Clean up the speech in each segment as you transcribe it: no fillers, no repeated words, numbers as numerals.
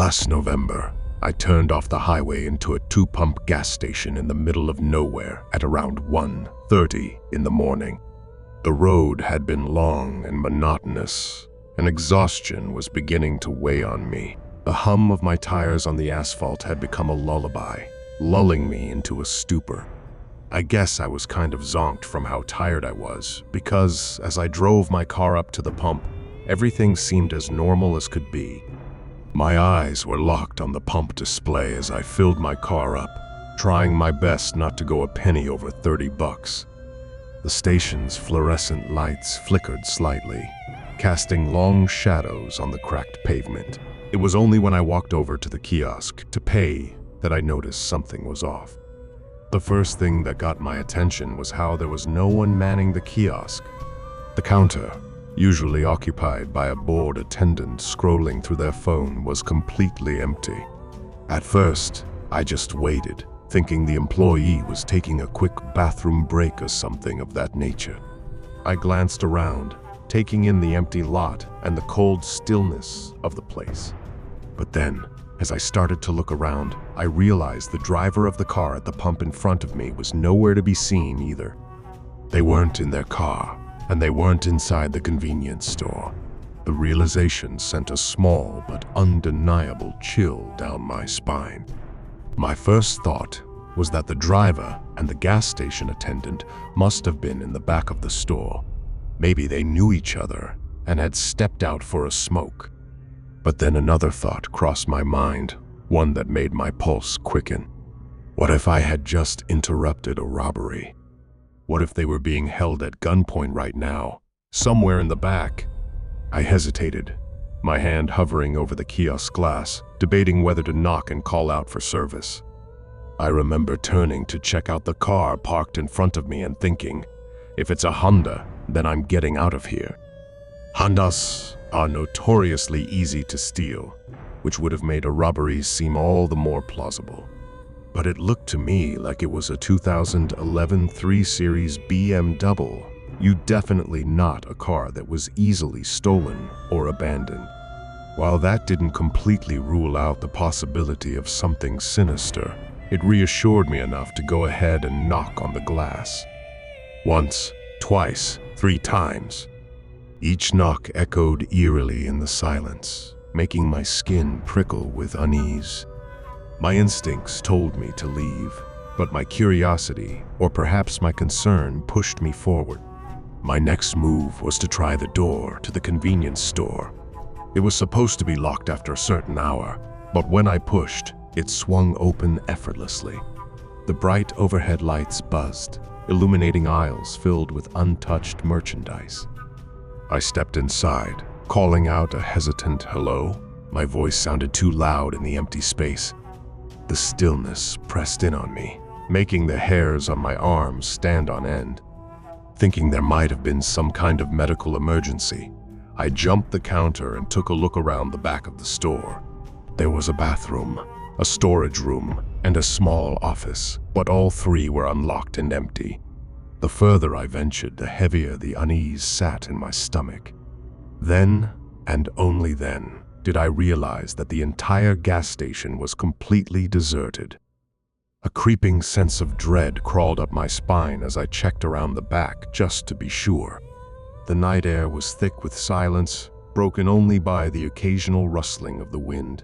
Last November, I turned off the highway into a two-pump gas station in the middle of nowhere at around 1:30 in the morning. The road had been long and monotonous, and exhaustion was beginning to weigh on me. The hum of my tires on the asphalt had become a lullaby, lulling me into a stupor. I guess I was kind of zonked from how tired I was, because as I drove my car up to the pump, everything seemed as normal as could be. My eyes were locked on the pump display as I filled my car up, trying my best not to go a penny over $30. The station's fluorescent lights flickered slightly, casting long shadows on the cracked pavement. It was only when I walked over to the kiosk to pay that I noticed something was off. The first thing that got my attention was how there was no one manning the kiosk. The counter, usually occupied by a bored attendant scrolling through their phone, was completely empty. At first, I just waited, thinking the employee was taking a quick bathroom break or something of that nature. I glanced around, taking in the empty lot and the cold stillness of the place. But then, as I started to look around, I realized the driver of the car at the pump in front of me was nowhere to be seen either. They weren't in their car, and they weren't inside the convenience store. The realization sent a small but undeniable chill down my spine. My first thought was that the driver and the gas station attendant must have been in the back of the store. Maybe they knew each other and had stepped out for a smoke. But then another thought crossed my mind, one that made my pulse quicken. What if I had just interrupted a robbery? What if they were being held at gunpoint right now, somewhere in the back? I hesitated, my hand hovering over the kiosk glass, debating whether to knock and call out for service. I remember turning to check out the car parked in front of me and thinking, if it's a Honda, then I'm getting out of here. Hondas are notoriously easy to steal, which would have made a robbery seem all the more plausible. But it looked to me like it was a 2011 3 Series BMW. Definitely not a car that was easily stolen or abandoned. While that didn't completely rule out the possibility of something sinister, it reassured me enough to go ahead and knock on the glass. Once, twice, 3 times. Each knock echoed eerily in the silence, making my skin prickle with unease. My instincts told me to leave, but my curiosity, or perhaps my concern, pushed me forward. My next move was to try the door to the convenience store. It was supposed to be locked after a certain hour, but when I pushed, it swung open effortlessly. The bright overhead lights buzzed, illuminating aisles filled with untouched merchandise. I stepped inside, calling out a hesitant hello. My voice sounded too loud in the empty space. The stillness pressed in on me, making the hairs on my arms stand on end. Thinking there might have been some kind of medical emergency, I jumped the counter and took a look around the back of the store. There was a bathroom, a storage room, and a small office, but all 3 were unlocked and empty. The further I ventured, the heavier the unease sat in my stomach. Then, and only then, did I realize that the entire gas station was completely deserted. A creeping sense of dread crawled up my spine as I checked around the back just to be sure. The night air was thick with silence, broken only by the occasional rustling of the wind.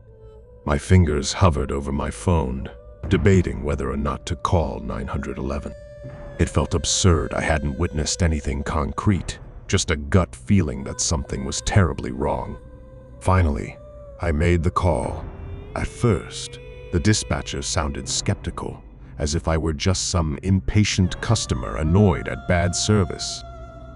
My fingers hovered over my phone, debating whether or not to call 911. It felt absurd. I hadn't witnessed anything concrete, just a gut feeling that something was terribly wrong. Finally, I made the call. At first, the dispatcher sounded skeptical, as if I were just some impatient customer annoyed at bad service.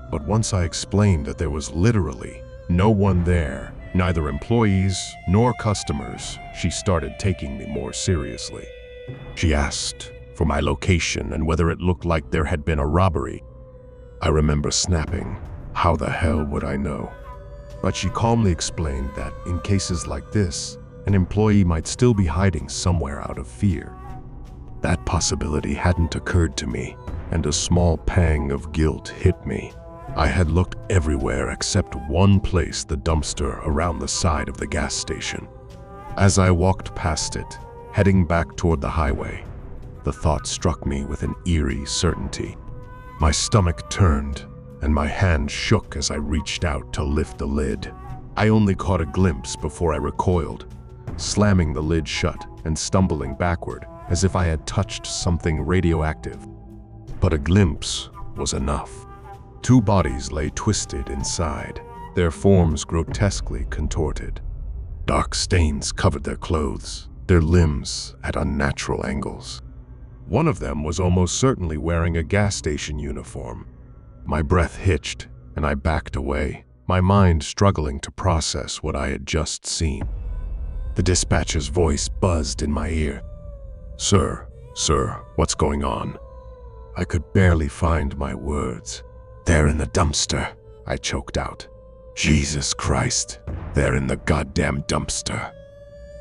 But once I explained that there was literally no one there, neither employees nor customers, she started taking me more seriously. She asked for my location and whether it looked like there had been a robbery. I remember snapping, how the hell would I know? But she calmly explained that in cases like this, an employee might still be hiding somewhere out of fear. That possibility hadn't occurred to me, and a small pang of guilt hit me. I had looked everywhere except one place, the dumpster around the side of the gas station. As I walked past it, heading back toward the highway, the thought struck me with an eerie certainty. My stomach turned, and my hand shook as I reached out to lift the lid. I only caught a glimpse before I recoiled, slamming the lid shut and stumbling backward as if I had touched something radioactive. But a glimpse was enough. Two bodies lay twisted inside, their forms grotesquely contorted. Dark stains covered their clothes, their limbs at unnatural angles. One of them was almost certainly wearing a gas station uniform. My breath hitched, and I backed away, my mind struggling to process what I had just seen. The dispatcher's voice buzzed in my ear. Sir, what's going on?" I could barely find my words. "They're in the dumpster," I choked out. "Jesus Christ, they're in the goddamn dumpster."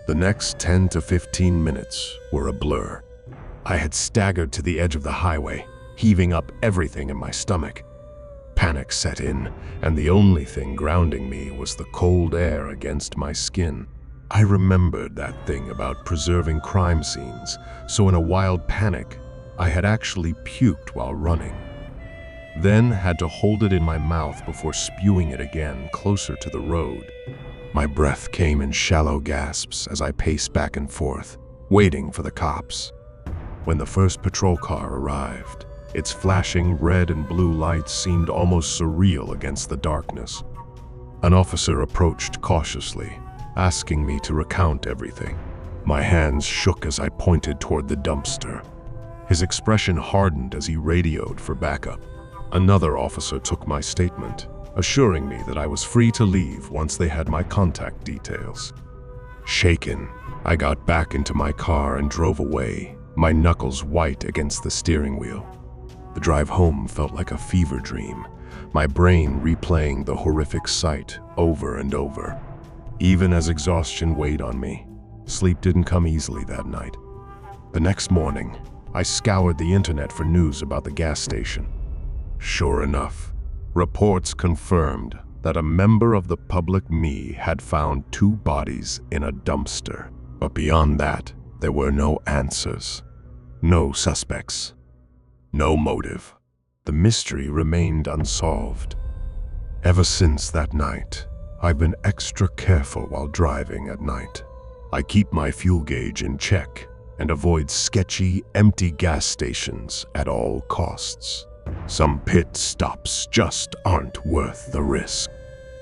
The next 10 to 15 minutes were a blur. I had staggered to the edge of the highway, heaving up everything in my stomach. Panic set in, and the only thing grounding me was the cold air against my skin. I remembered that thing about preserving crime scenes, so in a wild panic, I had actually puked while running. Then had to hold it in my mouth before spewing it again closer to the road. My breath came in shallow gasps as I paced back and forth, waiting for the cops. When the first patrol car arrived, its flashing red and blue lights seemed almost surreal against the darkness. An officer approached cautiously, asking me to recount everything. My hands shook as I pointed toward the dumpster. His expression hardened as he radioed for backup. Another officer took my statement, assuring me that I was free to leave once they had my contact details. Shaken, I got back into my car and drove away, my knuckles white against the steering wheel. The drive home felt like a fever dream, my brain replaying the horrific sight over and over. Even as exhaustion weighed on me, sleep didn't come easily that night. The next morning, I scoured the internet for news about the gas station. Sure enough, reports confirmed that a member of the public me had found two bodies in a dumpster. But beyond that, there were no answers, no suspects, no motive. The mystery remained unsolved. Ever since that night, I've been extra careful while driving at night. I keep my fuel gauge in check and avoid sketchy, empty gas stations at all costs. Some pit stops just aren't worth the risk.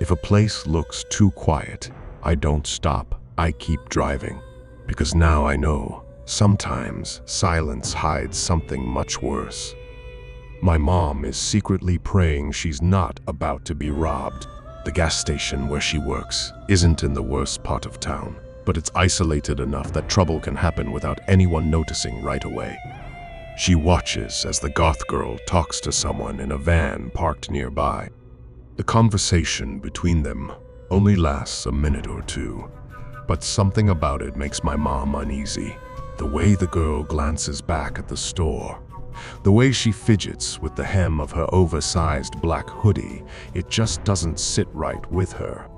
If a place looks too quiet, I don't stop, I keep driving. Because now I know, sometimes silence hides something much worse. My mom is secretly praying she's not about to be robbed. The gas station where she works isn't in the worst part of town, but it's isolated enough that trouble can happen without anyone noticing right away. She watches as the goth girl talks to someone in a van parked nearby. The conversation between them only lasts a minute or two, but something about it makes my mom uneasy. The way the girl glances back at the store, the way she fidgets with the hem of her oversized black hoodie, it just doesn't sit right with her.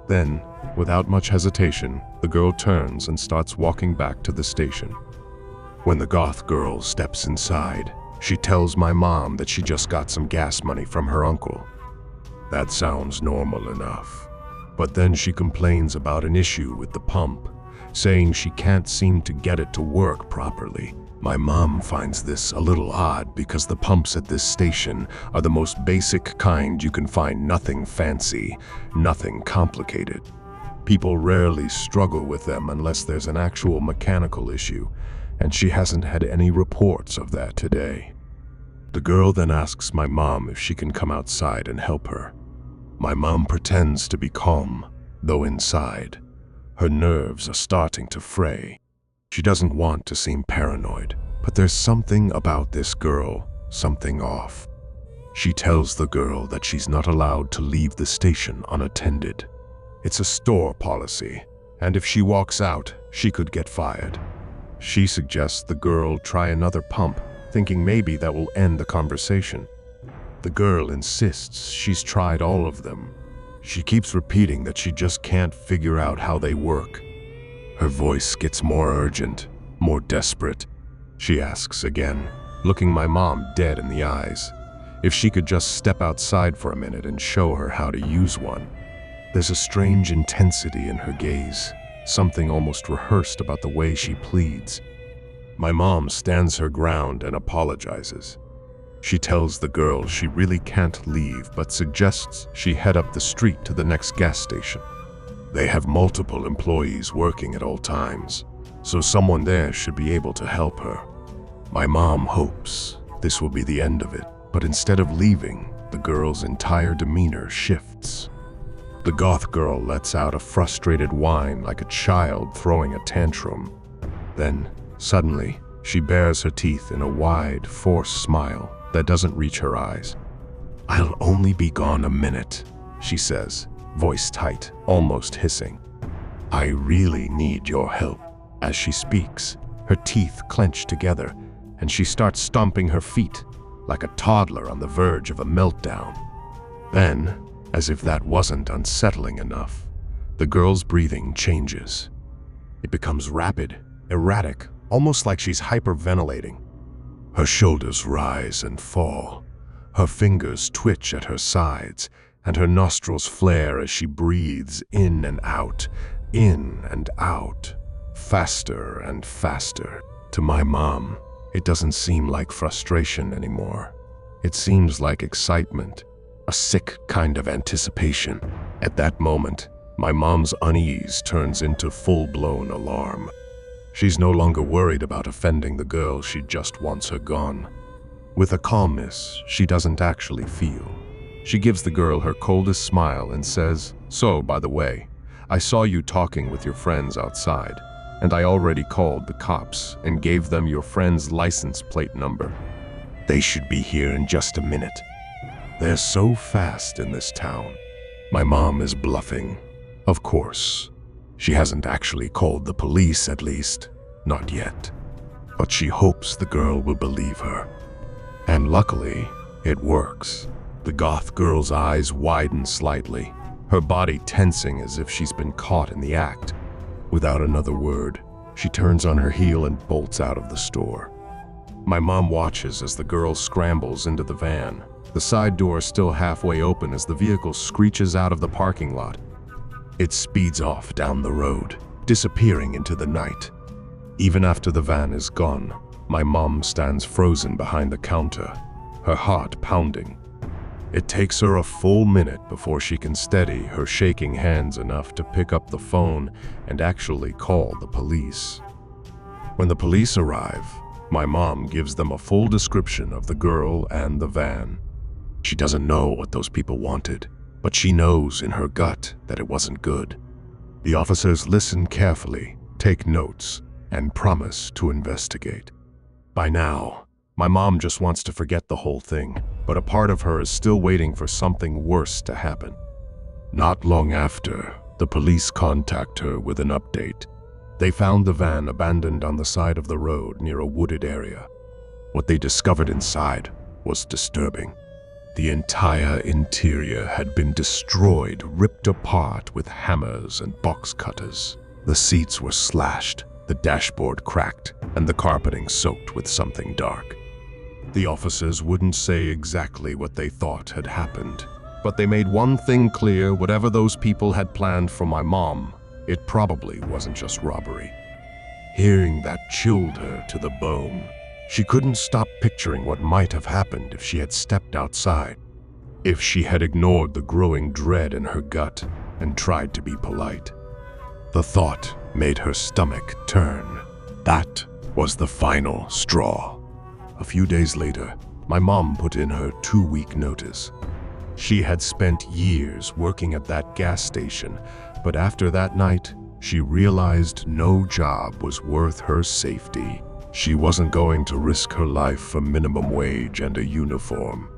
Then, without much hesitation, the girl turns and starts walking back to the station. When the goth girl steps inside, she tells my mom that she just got some gas money from her uncle. That sounds normal enough. But then she complains about an issue with the pump, saying she can't seem to get it to work properly. My mom finds this a little odd because the pumps at this station are the most basic kind you can find, nothing fancy, nothing complicated. People rarely struggle with them unless there's an actual mechanical issue, and she hasn't had any reports of that today. The girl then asks my mom if she can come outside and help her. My mom pretends to be calm, though inside, her nerves are starting to fray. She doesn't want to seem paranoid, but there's something about this girl, something off. She tells the girl that she's not allowed to leave the station unattended. It's a store policy, and if she walks out, she could get fired. She suggests the girl try another pump, thinking maybe that will end the conversation. The girl insists she's tried all of them. She keeps repeating that she just can't figure out how they work. Her voice gets more urgent, more desperate. She asks again, looking my mom dead in the eyes, if she could just step outside for a minute and show her how to use one. There's a strange intensity in her gaze, something almost rehearsed about the way she pleads. My mom stands her ground and apologizes. She tells the girl she really can't leave, but suggests she head up the street to the next gas station. They have multiple employees working at all times, so someone there should be able to help her. My mom hopes this will be the end of it, but instead of leaving, the girl's entire demeanor shifts. The goth girl lets out a frustrated whine like a child throwing a tantrum. Then, suddenly, she bares her teeth in a wide, forced smile that doesn't reach her eyes. "I'll only be gone a minute," she says, voice tight, almost hissing. "I really need your help." As she speaks, her teeth clench together, and she starts stomping her feet, like a toddler on the verge of a meltdown. Then, as if that wasn't unsettling enough, the girl's breathing changes. It becomes rapid, erratic, almost like she's hyperventilating. Her shoulders rise and fall. Her fingers twitch at her sides, and her nostrils flare as she breathes in and out, faster and faster. To my mom, it doesn't seem like frustration anymore. It seems like excitement, a sick kind of anticipation. At that moment, my mom's unease turns into full-blown alarm. She's no longer worried about offending the girl, she just wants her gone. With a calmness she doesn't actually feel, she gives the girl her coldest smile and says, "So, by the way, I saw you talking with your friends outside, and I already called the cops and gave them your friend's license plate number. They should be here in just a minute. They're so fast in this town." My mom is bluffing. Of course. She hasn't actually called the police, at least, not yet. But she hopes the girl will believe her. And luckily, it works. The goth girl's eyes widen slightly, her body tensing as if she's been caught in the act. Without another word, she turns on her heel and bolts out of the store. My mom watches as the girl scrambles into the van, the side door still halfway open as the vehicle screeches out of the parking lot. It speeds off down the road, disappearing into the night. Even after the van is gone, my mom stands frozen behind the counter, her heart pounding. It takes her a full minute before she can steady her shaking hands enough to pick up the phone and actually call the police. When the police arrive, my mom gives them a full description of the girl and the van. She doesn't know what those people wanted, but she knows in her gut that it wasn't good. The officers listen carefully, take notes, and promise to investigate. By now, my mom just wants to forget the whole thing, but a part of her is still waiting for something worse to happen. Not long after, the police contact her with an update. They found the van abandoned on the side of the road near a wooded area. What they discovered inside was disturbing. The entire interior had been destroyed, ripped apart with hammers and box cutters. The seats were slashed, the dashboard cracked, and the carpeting soaked with something dark. The officers wouldn't say exactly what they thought had happened, but they made one thing clear: whatever those people had planned for my mom, it probably wasn't just robbery. Hearing that chilled her to the bone. She couldn't stop picturing what might have happened if she had stepped outside, if she had ignored the growing dread in her gut and tried to be polite. The thought made her stomach turn. That was the final straw. A few days later, my mom put in her 2-week notice. She had spent years working at that gas station, but after that night, she realized no job was worth her safety. She wasn't going to risk her life for minimum wage and a uniform.